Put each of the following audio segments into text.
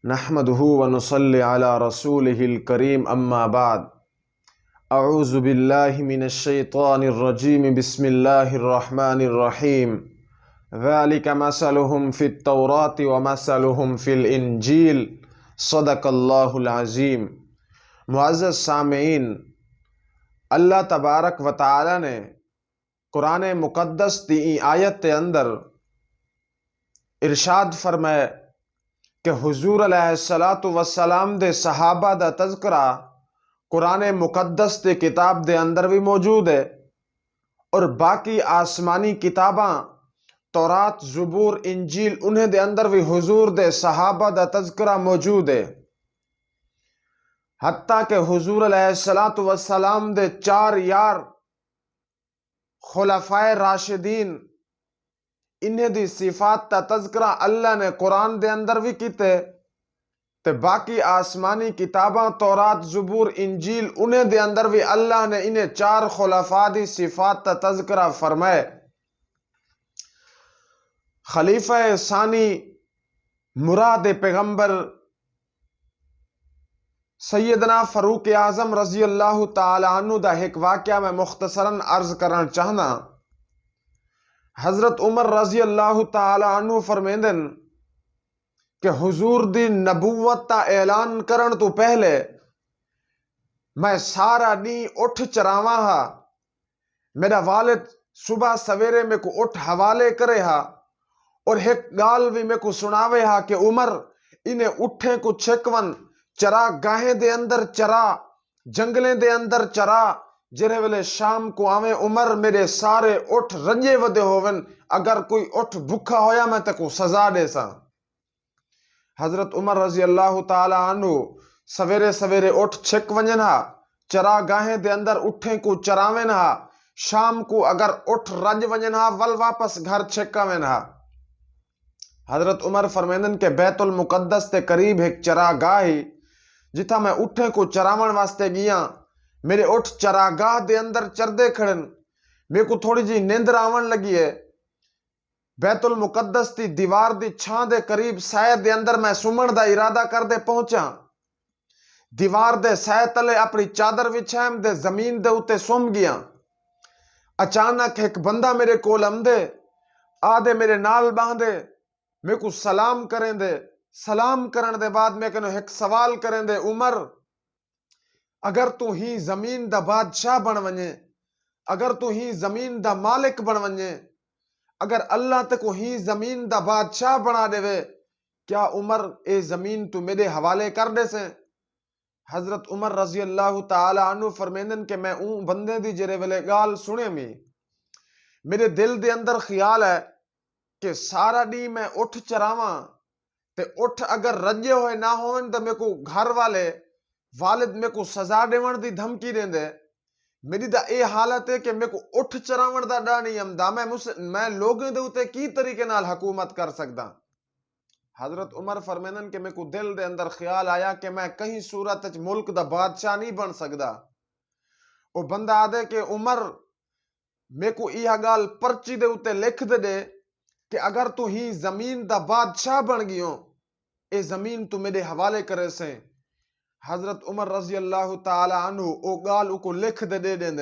نحمده ونصلي على رسوله الكريم اما بعد اعوذ باللہ من الشیطان الرجیم بسم اللہ الرحمن الرحیم ذلك مثلهم في التوراة ومثلهم في الانجیل صدق اللہ العظیم۔ معزز سامعین، اللہ تبارک و تعالی نے قرآن مقدس دی آیت کے اندر ارشاد فرمائے کہ حضور علیہ السلام دے صحابہ دا تذکرہ قرآن مقدس دے کتاب دے اندر بھی موجود ہے، اور باقی آسمانی کتاباں تورات، زبور، انجیل انہیں دے اندر بھی حضور دے صحابہ دا تذکرہ موجود ہے۔ حتیٰ کہ حضور علیہ السلام دے 4 یار خلفائے راشدین انہیں دی صفات تا تذکرہ اللہ نے قرآن دے اندر بھی کیتے، تے باقی آسمانی کتاباں تورات، زبور، انجیل انہیں دے اندر بھی اللہ نے انہیں 4 خلفاء دی صفات تا تذکرہ فرمائے۔ خلیفہ ثانی مراد پیغمبر سیدنا فاروق اعظم رضی اللہ تعالی عنہ دا ایک واقعہ میں مختصراً عرض کرنا چاہنا۔ حضرت عمر رضی اللہ تعالی عنہ فرمیندن کہ حضور دی نبوت تا اعلان کرن تو پہلے میں سارا نی اٹھ چراواں ہا، میرا والد صبح سویرے میں کو اٹھ حوالے کرے ہا، اور ایک گال بھی میں کو سناوے ہا کہ عمر انہیں اٹھیں کو چھکون چرا گاہیں دے اندر چرا، جنگلیں دے اندر چرا، جرے ویلے شام کو آویں عمر میرے سارے اٹھ رنجے ودے ہوون، اگر کوئی اٹھ بھکھا ہویا میں تے کو سزا دے سا۔ حضرت عمر رضی اللہ تعالی عنہ سویرے سویرے اٹھ چھک ونجن ہا، چرا گاہیں دے اندر اٹھیں کو چراوین ہا، شام کو اگر اٹھ رنج ونجن ہا ول واپس گھر چھکاوین ہا۔ حضرت عمر فرمیندن کہ بیت المقدس تے قریب ایک چرا گاہی جتھا میں اٹھیں کو چراون واسطے گیاں، میرے اٹھ چراگاہ دے اندر چردے کھڑن، میرے کو تھوڑی جی نیندر آون لگی ہے، بیت المقدس دی دیوار دی چھان دے قریب سائے دے اندر میں سمن دا ارادہ کر دے پہنچا، دیوار دے سائے تلے اپنی چادر وچھائم دے زمین دے اتے سم گیا۔ اچانک ایک بندہ میرے کول آمدے، آدھے میرے نال باندھے، میرے کو سلام کریں دے، سلام کرن دے بعد میں کنو ایک سوال کریں دے، عمر اگر تو ہی زمین دا بادشاہ بن ونجے، اگر تو ہی زمین دا مالک بن ونجے، اگر اللہ تے کو ہی زمین دا بادشاہ بنا دے وے، کیا عمر اے زمین تو میرے حوالے کر دے سے؟ حضرت عمر رضی اللہ تعالی عنہ فرمیندن کہ میں اون بندے دی جرے ویلے گال سنے میں میرے دل دے اندر خیال ہے کہ سارا دی میں اٹھ چراواں تے اٹھ اگر رنجے ہوئے نہ ہوئن تو میں کو گھر والے والد میں کو سزا دیون دی دھمکی دیں دے، میری دا اے حالت ہے کہ میں کو اٹھ چراون دا ڈا نہیں امدا، میں لوگوں دے اتے کی طریقے نال حکومت کر سکدا۔ حضرت عمر فرمیندن کہ میں کو دل دے اندر خیال آیا کہ میں کہیں صورت ملک دا بادشاہ نہیں بن سکدا۔ او بندہ آدھے کہ عمر میں کو یہ گال پرچی دے اتے لکھ دے کہ اگر تو ہی زمین دا بادشاہ بن گیوں، اے زمین تو میرے حوالے کرے سے۔ حضرت عمر رضی اللہ تعالی عنہ او گال کو لکھ دے دین،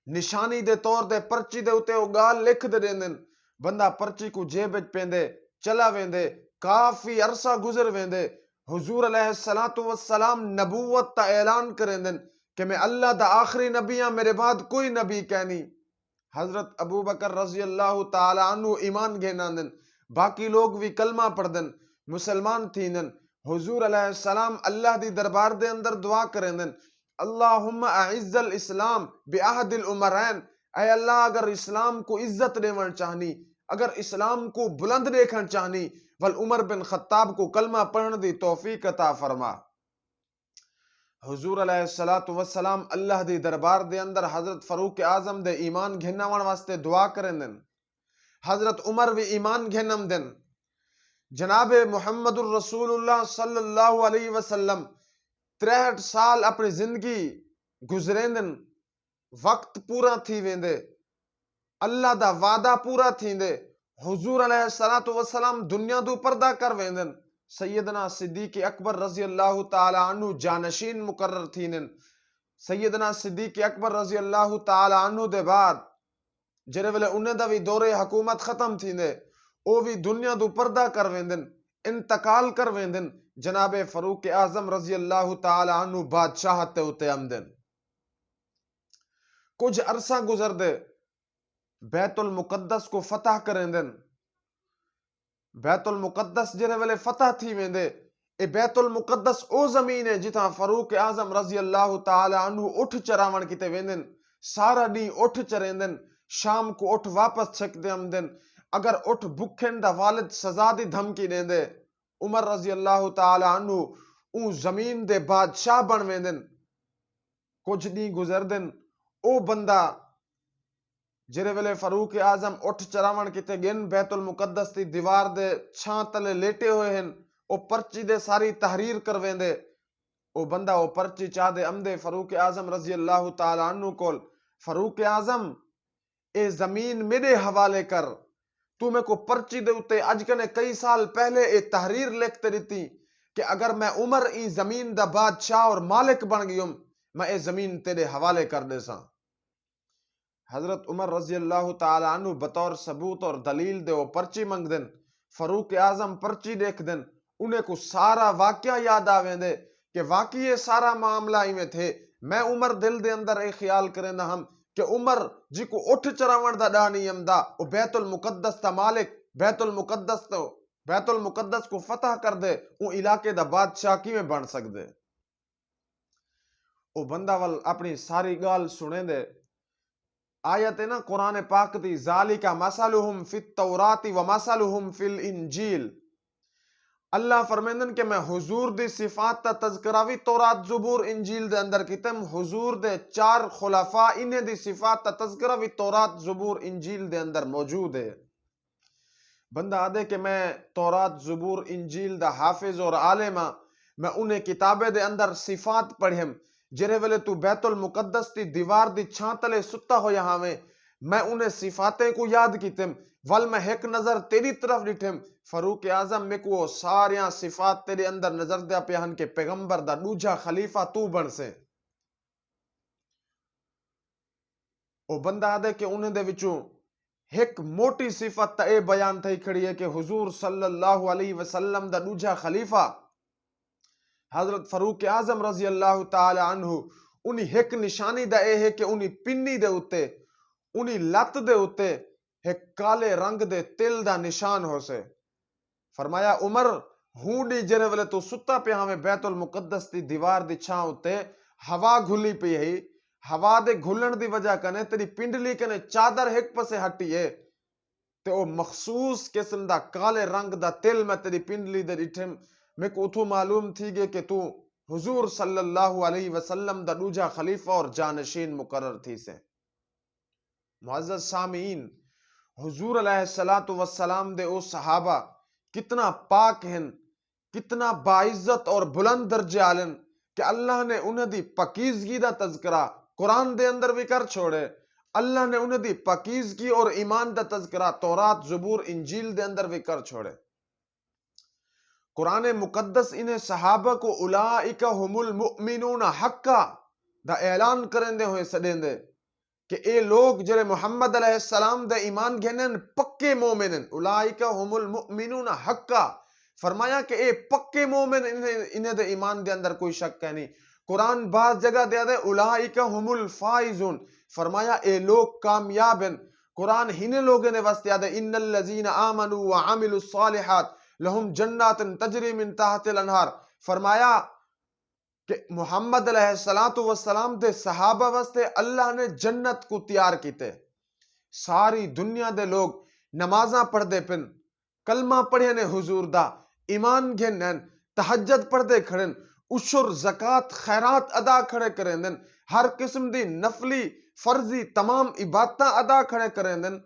نشانی دے طور دے پرچی دے اتے او گال لکھ دے دین، بندہ پرچی کو جیب وچ پیندے چلا ویندے، کافی عرصہ گزر ویندے، حضور علیہ السلام نبوت تا اعلان کریں دن کہ میں اللہ دا آخری نبی ہاں، میرے بعد کوئی نبی کہنی۔ حضرت ابو بکر رضی اللہ تعالی عنہ ایمان گھینان دن، باقی لوگ بھی کلمہ پڑھ دن، مسلمان تھینن۔ حضور علیہ السلام اللہ دی دربار دے اندر دعا کریں دن، اللہم اعز الاسلام بعہد العمرین، اے اللہ اگر اسلام کو عزت دیون چاہنی، اگر اسلام کو بلند دیکھن چاہنی، والعمر بن خطاب کو کلمہ پڑھن دی توفیق عطا فرما۔ حضور علیہ السلام اللہ دی دربار دے اندر حضرت فاروق اعظم دے ایمان گھناون واسطے دعا کریں دن، حضرت عمر بھی ایمان گھنم دن۔ جناب محمد الرسول اللہ صلی اللہ علیہ وسلم 63 سال اپنی زندگی گزریں دن، وقت پورا تھی ویندے، اللہ دا وعدہ پورا تھیندے، حضور علیہ السلام دنیا تو پردہ کر ویندن، سیدنا صدیق اکبر رضی اللہ تعالی عنہ جانشین مقرر تھینن. سیدنا صدیق اکبر رضی اللہ تعالی عنہ دے بعد جڑے ویلے انہیں دا بھی دور حکومت ختم تھیندے او بھی دنیا دو پردہ کر ویندن، انتقال کر ویندن. جناب فاروق اعظم رضی اللہ تعالی عنہ بادشاہت تے اتے آمدن. کچھ عرصہ گزر دے بیت المقدس کو فتح کریں دن. بیت المقدس جڑے ویلے فتح تھی ویندے، اے بیت المقدس او زمین ہے جتھاں فاروق اعظم رضی اللہ تعالی عنہ اٹھ چراون کیتے ویندن، سارا ڈی اٹھ چریندن، شام کو اٹھ واپس چھک دے آمدن. اگر اٹھ بکھن دا والد سزا دی دھمکی دیندے، عمر رضی اللہ تعالی عنہ اون زمین دے بادشاہ بن ویندن. کچھ دی گزر دن او بندہ جڑے ویلے فاروق اعظم اٹھ چراون کیتے گن بیت المقدس دی دیوار دے چھاں تلے لیٹے ہوئے ہن، او پرچی دے ساری تحریر کر ویندے. او بندہ او پرچی چاہ دے امدے فاروق اعظم رضی اللہ تعالی عنہ کول. فاروق اعظم اے زمین میرے حوالے کر، تو میں کو پرچی دے اتے اج کنے کئی سال پہلے اے تحریر لکھتے رہتی کہ اگر میں عمر ای زمین دا بادشاہ اور مالک بن گیوں میں اے زمین تیرے حوالے کر دے ساں. حضرت عمر رضی اللہ تعالی عنہ بطور ثبوت اور دلیل دے وہ پرچی منگ دن. فاروق اعظم پرچی دیکھ دن، انہیں کو سارا واقعہ یاد آویں دے کہ واقعی یہ سارا معاملہ ہی میں تھے. میں عمر دل دے اندر ایک خیال کریں دا ہم کہ عمر جی کو اٹھ چراون دا ڈانی امدا او بیت المقدس تا مالک، بیت المقدس کو فتح کر دے، او علاقے دا بادشاہ کی میں بن سک دے. او بندہ وال اپنی ساری گال سنے دے. آیت ہے نا قرآن پاک دی، ذالک مثلہم فی التوراۃ و مثلہم فی الانجیل. اللہ فرمیندن کہ میں حضور دی صفات تا تذکرہ بھی تورات زبور انجیل دے اندر کیتم. حضور دے 4 خلفاء انہیں دی صفات تا تذکرہ بھی تورات زبور انجیل دے اندر موجود ہے. بندہ آدھے کہ میں تورات زبور انجیل دا حافظ اور عالمہ، میں انہیں کتابیں دے اندر صفات پڑھیم جرے ویلے تو بیت المقدس دی دیوار دی چھان تلے ستا ہو یہاں میں انہیں صفاتیں کو یاد کیتم. ول میں ایک نظر تیری طرف ڈٹھم، فاروق اعظم میں کو ساریاں صفات تیرے اندر نظر دیا پیہن کے پیغمبر دا دوجا خلیفہ تو بن سے. او بندہ آدھے کہ انہیں دے وچوں ایک موٹی صفت تا اے بیان تھی کھڑی ہے کہ حضور صلی اللہ علیہ وسلم دا دوجا خلیفہ حضرت فاروق اعظم رضی اللہ تعالی عنہ انہی ایک نشانی دا اے ہے کہ انہی پنی دے اتے، انہی لت دے اتے ایک کالے رنگ دے تل دا نشان ہو سے. فرمایا عمر ہوں ڈی جرے ویلے تو ستا پہ ہمیں بیت المقدس دی دیوار دی چھاں اتے ہوا گھلی پی ہے، ہوا دے گھلن دی وجہ کنے تیری پنڈلی کنے چادر ایک پسے ہٹی ہے تے او مخصوص قسم دا کالے رنگ دا تل میں تیری پنڈلی دے ڈٹھم. میں کو اتھو معلوم تھی گے کہ تو حضور صلی اللہ علیہ وسلم دا دوجا خلیفہ اور جانشین مقرر تھی سے. معزز سامعین، حضور علیہ السلام دے او صحابہ کتنا پاک ہیں، کتنا باعزت اور بلند درجے عالم کہ اللہ نے انہیں دی پاکیزگی دا تذکرہ قرآن دے اندر بھی کر چھوڑے. اللہ نے انہیں دی پاکیزگی اور ایمان دا تذکرہ تورات زبور انجیل دے اندر بھی کر چھوڑے. قرآن مقدس انہیں صحابہ کو اولئک ہم المؤمنون حقا دا اعلان کریں دے ہوئے سڑیں دے کہ اے لوگ جرے محمد علیہ السلام دے ایمان گھنن پکے مومنن. اولئک ہم المؤمنون حقا، فرمایا کہ اے پکے مومن انہیں دے ایمان دے اندر کوئی شک ہے نہیں. قرآن بعض جگہ دیا دے اولئک ہم الفائزون، فرمایا اے لوگ کامیاب ہیں. قرآن ہنے لوگوں نے واسطے دیا دے ان الذین آمنوا وعملوا الصالحات لہم جنات تجری من تحت الانہار. فرمایا کہ محمد علیہ السلام دے صحابہ واسطے اللہ نے جنت کو تیار کیتے. ساری دنیا دے لوگ نمازاں پڑھ دے پن، کلمہ پڑھے نے حضور دا، ایمان گھنن، تہجد پڑھ دے کھڑن، عشر زکاة خیرات ادا کھڑے کریں دن، ہر قسم دی نفلی فرضی تمام عبادتاں ادا کھڑے کریں دن.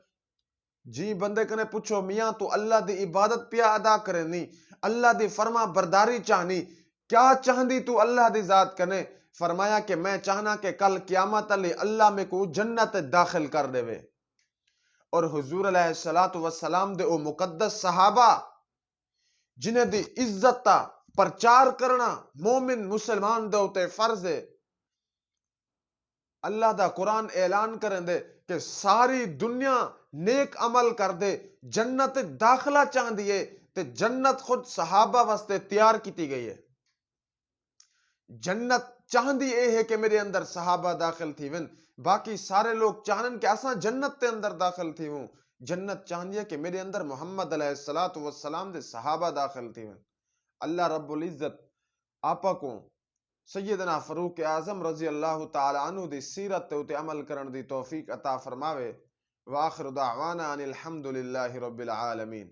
جی بندے کنے پوچھو میاں تو اللہ دی عبادت پیا ادا کریں نہیں، اللہ دی فرما برداری چاہنی، کیا چاہندی تو اللہ دی ذات کنے؟ فرمایا کہ میں چاہنا کہ کل قیامت علی اللہ میں کو جنت داخل کر دے وے. اور حضور علیہ السلام دے او مقدس صحابہ جنہیں دی عزت تا پرچار کرنا مومن مسلمان دے ہوتے فرض ہے۔ اللہ دا قرآن اعلان کریں دے کہ ساری دنیا نیک عمل کر دے جنت داخلہ چاہ دیے تے جنت خود صحابہ واسطے تیار کیتی گئی ہے۔ جنت چاہندی اے ہے کہ میرے اندر صحابہ داخل تھی ون، باقی سارے لوگ چاہنن کہ اساں جنت تے اندر داخل تھی ہوں۔ جنت چاہندی ہے کہ میرے اندر محمد علیہ السلام دے صحابہ داخل تھی ون۔ اللہ رب العزت آپا کو سیدنا فاروق اعظم رضی اللہ تعالی عنہ دی سیرت تے عمل کرن دی توفیق عطا فرماوے۔ وآخر دعوانا ان الحمد للہ رب العالمین۔